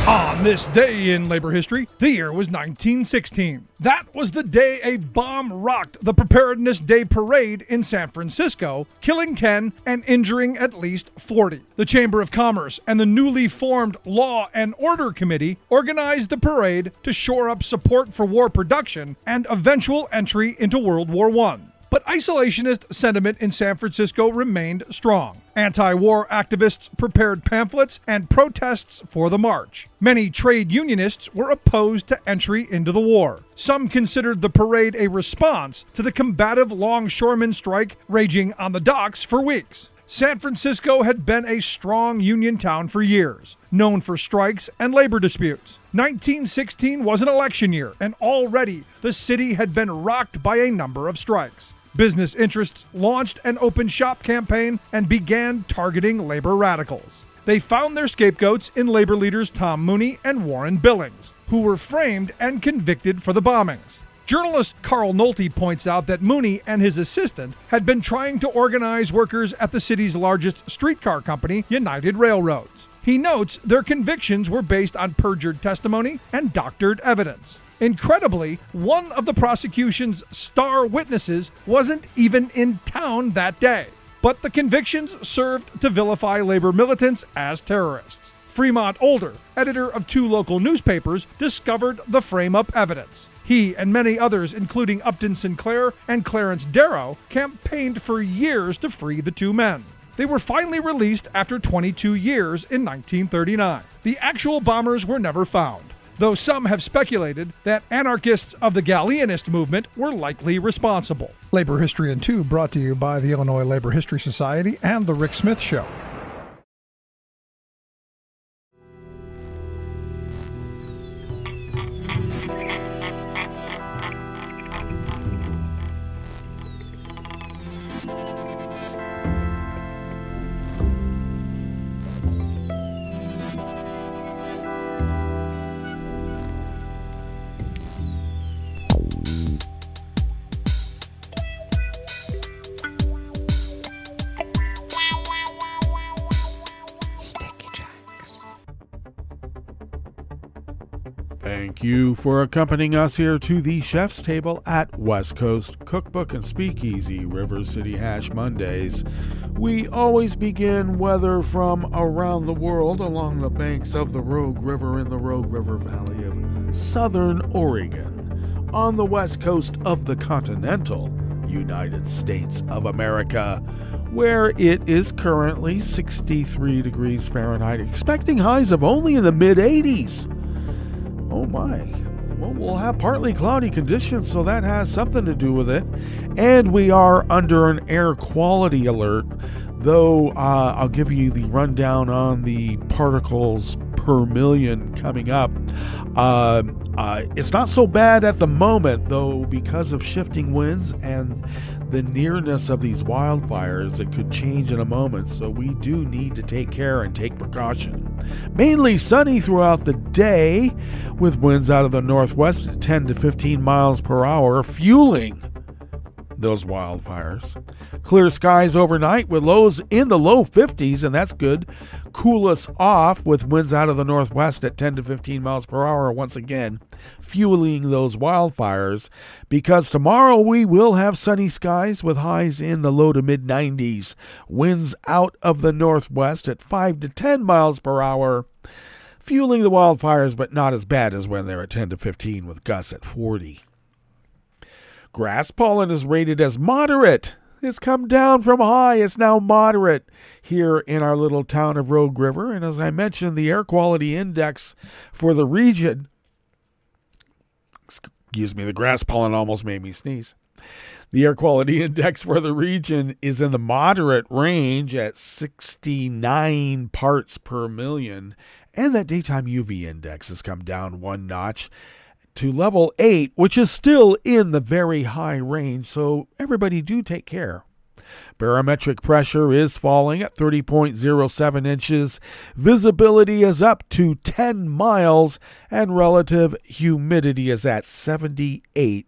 On this day in labor history, the year was 1916. That was the day a bomb rocked the Preparedness Day Parade in San Francisco, killing 10 and injuring at least 40. The Chamber of Commerce and the newly formed Law and Order Committee organized the parade to shore up support for war production and eventual entry into World War I. But isolationist sentiment in San Francisco remained strong. Anti-war activists prepared pamphlets and protests for the march. Many trade unionists were opposed to entry into the war. Some considered the parade a response to the combative longshoremen strike raging on the docks for weeks. San Francisco had been a strong union town for years, known for strikes and labor disputes. 1916 was an election year, and already the city had been rocked by a number of strikes. Business interests launched an open shop campaign and began targeting labor radicals. They found their scapegoats in labor leaders Tom Mooney and Warren Billings, who were framed and convicted for the bombings. Journalist Carl Nolte points out that Mooney and his assistant had been trying to organize workers at the city's largest streetcar company, United Railroads. He notes their convictions were based on perjured testimony and doctored evidence. Incredibly, one of the prosecution's star witnesses wasn't even in town that day. but the convictions served to vilify labor militants as terrorists. Fremont Older, editor of 2 local newspapers, discovered the frame-up evidence. He and many others, including Upton Sinclair and Clarence Darrow, campaigned for years to free the 2 men. They were finally released after 22 years in 1939. The actual bombers were never found, though some have speculated that anarchists of the Galleanist movement were likely responsible. Labor History in 2 brought to you by the Illinois Labor History Society and The Rick Smith Show. Thank you for accompanying us here to the Chef's Table at West Coast Cookbook and Speakeasy, River City Hash Mondays. We always begin weather from around the world along the banks of the Rogue River in the Rogue River Valley of southern Oregon, on the west coast of the continental United States of America, where it is currently 63 degrees Fahrenheit, expecting highs of only in the mid-80s. Oh my. Well, we'll have partly cloudy conditions, so that has something to do with it. And we are under an air quality alert, though I'll give you the rundown on the particles per million coming up. It's not so bad at the moment, though, because of shifting winds and the nearness of these wildfires. It could change in a moment, so we do need to take care and take precaution. Mainly sunny throughout the day, with winds out of the northwest at 10 to 15 miles per hour, fueling those wildfires. Clear skies overnight with lows in the low 50s, and that's good. Cool us off with winds out of the northwest at 10 to 15 miles per hour, once again fueling those wildfires, because tomorrow we will have sunny skies with highs in the low to mid 90s. Winds out of the northwest at 5 to 10 miles per hour, fueling the wildfires, but not as bad as when they're at 10 to 15 with gusts at 40. Grass pollen is rated as moderate. It's come down from high. It's now moderate here in our little town of Rogue River. And as I mentioned, the air quality index for the region, the grass pollen almost made me sneeze. The air quality index for the region is in the moderate range at 69 parts per million. And that daytime UV index has come down 1 notch to level 8, which is still in the very high range, so everybody do take care. Barometric pressure is falling at 30.07 inches. Visibility is up to 10 miles, and relative humidity is at 78%.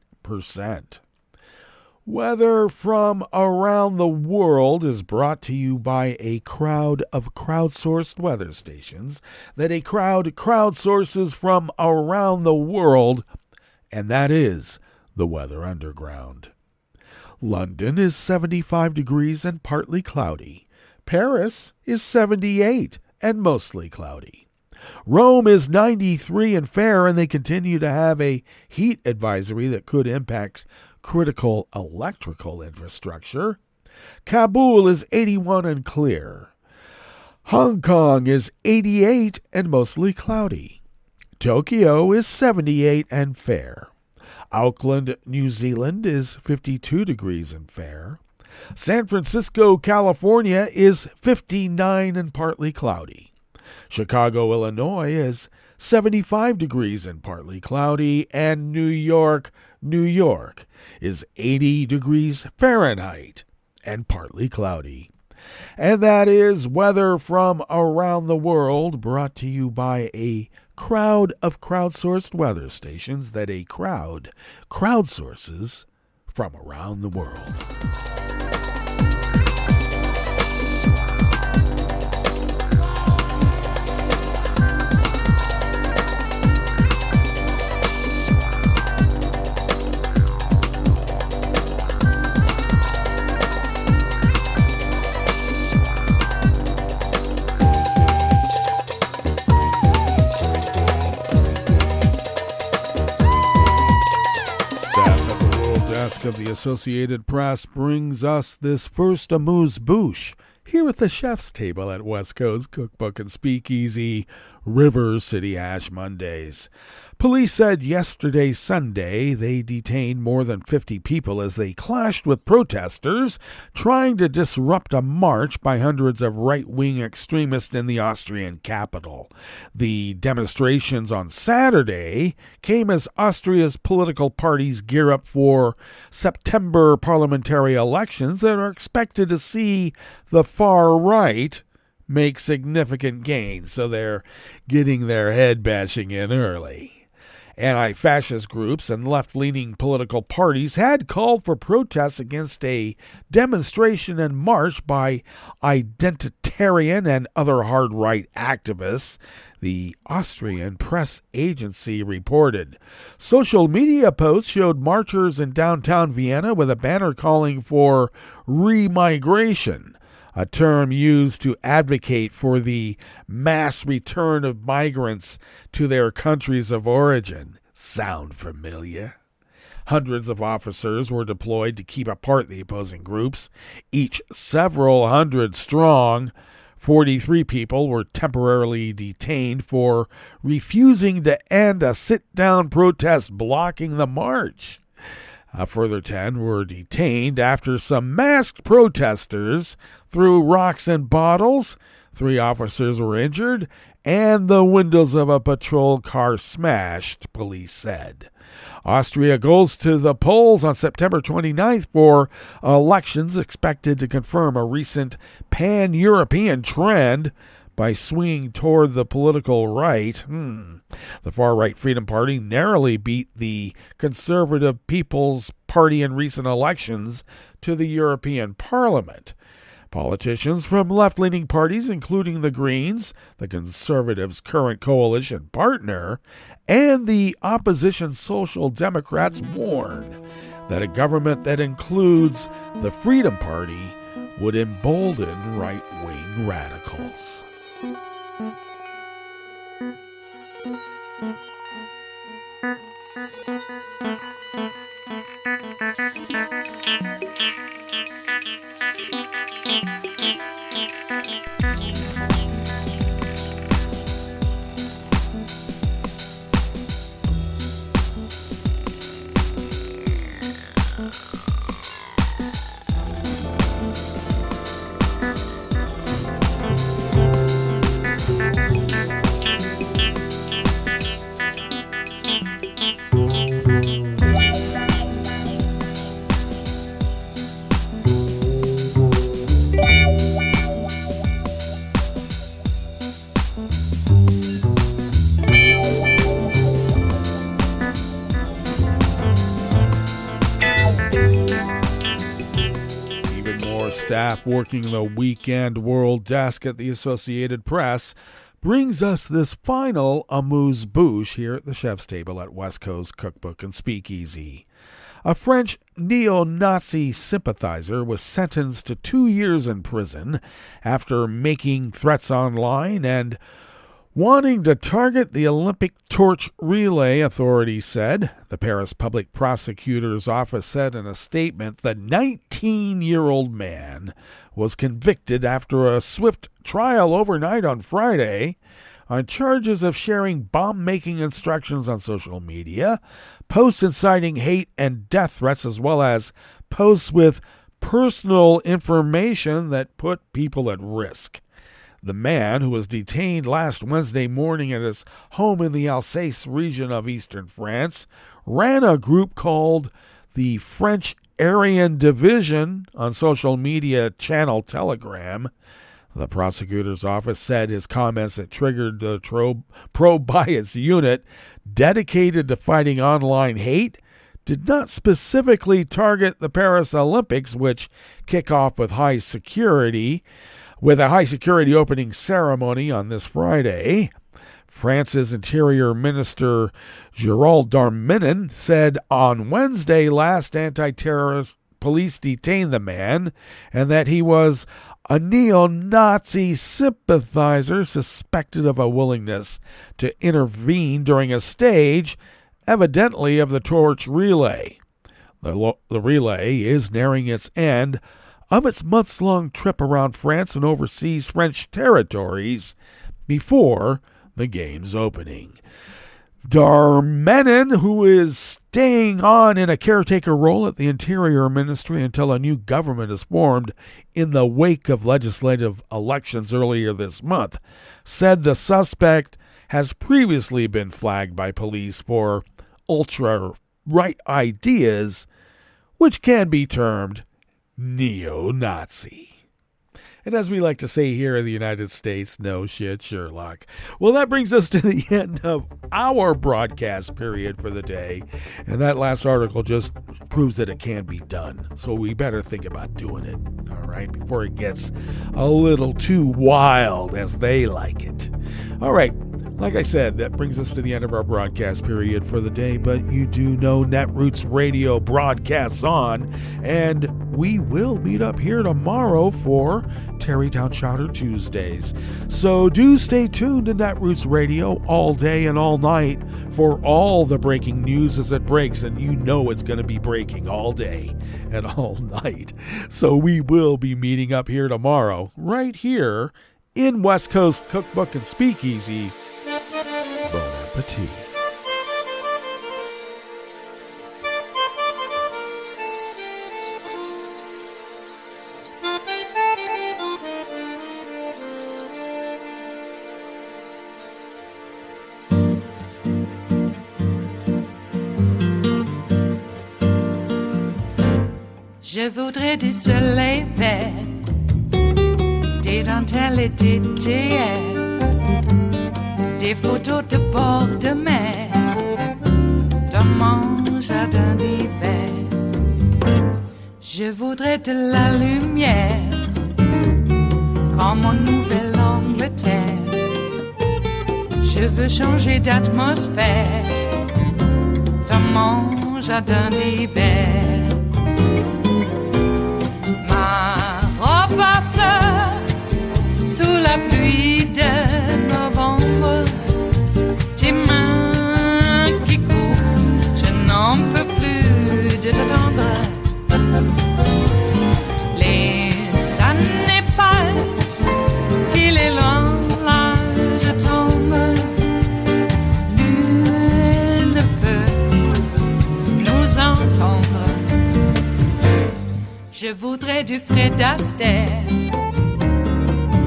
Weather from around the world is brought to you by a crowd of crowdsourced weather stations that a crowd crowdsources from around the world, and that is the Weather Underground. London is 75 degrees and partly cloudy. Paris is 78 and mostly cloudy. Rome is 93 and fair, and they continue to have a heat advisory that could impact critical electrical infrastructure. Kabul is 81 and clear. Hong Kong is 88 and mostly cloudy. Tokyo is 78 and fair. Auckland, New Zealand is 52 degrees and fair. San Francisco, California is 59 and partly cloudy. Chicago, Illinois is 75 degrees and partly cloudy, and New York is 80 degrees Fahrenheit and partly cloudy. And that is weather from around the world, brought to you by a crowd of crowdsourced weather stations that a crowd crowdsources from around the world. desk of the Associated Press brings us this first amuse-bouche here at the chef's table at West Coast Cookbook and Speakeasy, River City Ash Mondays. Police said yesterday, Sunday, they detained more than 50 people as they clashed with protesters trying to disrupt a march by hundreds of right-wing extremists in the Austrian capital. The demonstrations on Saturday came as Austria's political parties gear up for September parliamentary elections that are expected to see the far right make significant gains, so they're getting their head bashing in early. Anti-fascist groups and left-leaning political parties had called for protests against a demonstration and march by identitarian and other hard-right activists, the Austrian press agency reported. Social media posts showed marchers in downtown Vienna with a banner calling for remigration, a term used to advocate for the mass return of migrants to their countries of origin. Sound familiar? Hundreds of officers were deployed to keep apart the opposing groups, each several hundred strong. 43 people were temporarily detained for refusing to end a sit-down protest blocking the march. A further 10 were detained after some masked protesters threw rocks and bottles. 3 officers were injured, and the windows of a patrol car smashed, police said. Austria goes to the polls on September 29th for elections expected to confirm a recent pan-European trend by swinging toward the political right. The far-right Freedom Party narrowly beat the Conservative People's Party in recent elections to the European Parliament. Politicians from left-leaning parties, including the Greens, the Conservatives' current coalition partner, and the opposition Social Democrats warn that a government that includes the Freedom Party would embolden right-wing radicals. Staff working the weekend world desk at the Associated Press brings us this final amuse-bouche here at the chef's table at West Coast Cookbook and Speakeasy. A French neo-Nazi sympathizer was sentenced to 2 years in prison after making threats online and wanting to target the Olympic torch relay, authorities said. The Paris Public Prosecutor's Office said in a statement the 19-year-old man was convicted after a swift trial overnight on Friday on charges of sharing bomb-making instructions on social media, posts inciting hate and death threats, as well as posts with personal information that put people at risk. The man, who was detained last Wednesday morning at his home in the Alsace region of eastern France, ran a group called the French Aryan Division on social media channel Telegram. The prosecutor's office said his comments that triggered the pro-bias unit dedicated to fighting online hate did not specifically target the Paris Olympics, which kick off with a high security opening ceremony on this Friday. France's Interior Minister Gérald Darmanin said on Wednesday last anti-terrorist police detained the man and that he was a neo-Nazi sympathizer suspected of a willingness to intervene during a stage, evidently of the torch relay. The relay is nearing its end of its months-long trip around France and overseas French territories before the game's opening. Darmanin, who is staying on in a caretaker role at the Interior Ministry until a new government is formed in the wake of legislative elections earlier this month, said the suspect has previously been flagged by police for ultra-right ideas, which can be termed neo-Nazi. And as we like to say here in the United States, no shit, Sherlock. Well, that brings us to the end of our broadcast period for the day. And that last article just proves that it can be done. So we better think about doing it, all right, before it gets a little too wild, as they like it. All right. Like I said, that brings us to the end of our broadcast period for the day, but you do know Netroots Radio broadcasts on, and we will meet up here tomorrow for Tarrytown Chowder Tuesdays. So do stay tuned to Netroots Radio all day and all night for all the breaking news as it breaks, and you know it's going to be breaking all day and all night. So we will be meeting up here tomorrow, right here in West Coast Cookbook and Speakeasy. Bon appétit. Je voudrais du soleil vert, des dentelles et des théières, des photos de bord de mer, dans mon jardin d'hiver. Je voudrais de la lumière, comme en Nouvelle-Angleterre. Je veux changer d'atmosphère, dans mon jardin d'hiver. Ma robe à fleurs, sous la pluie de novembre, tes mains qui courent, je n'en peux plus de t'attendre. Les années passent, qu'il est loin, là je tombe. Nul ne peut nous entendre. Je voudrais du Fred Astaire,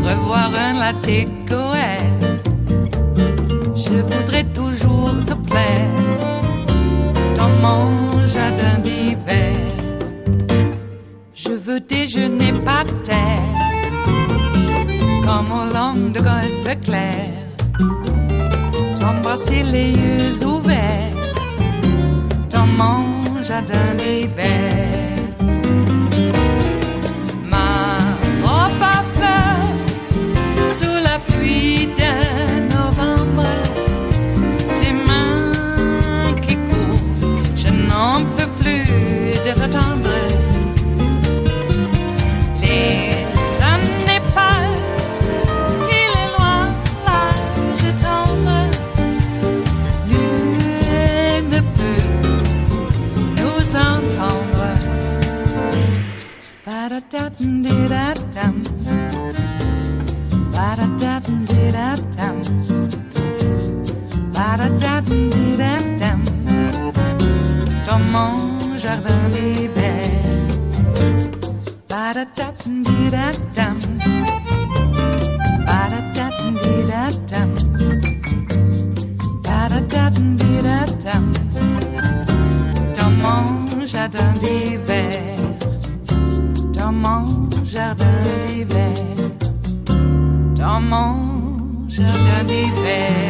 revoir un latte Goël. Je voudrais toujours te plaire dans mon jardin d'hiver. Je veux déjeuner par terre comme au long de golfe clair, t'embrasser les yeux ouverts dans mon jardin d'hiver. Ma robe à fleurs sous la pluie de novembre, tes mains qui courent, je n'en peux plus de t'attendre. Les années passent, il est loin, là je tombe. Nul ne peut nous entendre. Ba-da-da-dum-di-da-dum, ba-da-da-dum-di-da-dum, ba-da-da-dum-di-da-dum, dans mon jardin d'hiver. Ba-da-da-dum-di-da-dum, ba-da-da-dum-di-da-dum, ba-da-da-dum-di-da-dum, dans mon jardin d'hiver. Dans mon jardin d'hiver, dans mon jardin d'hiver.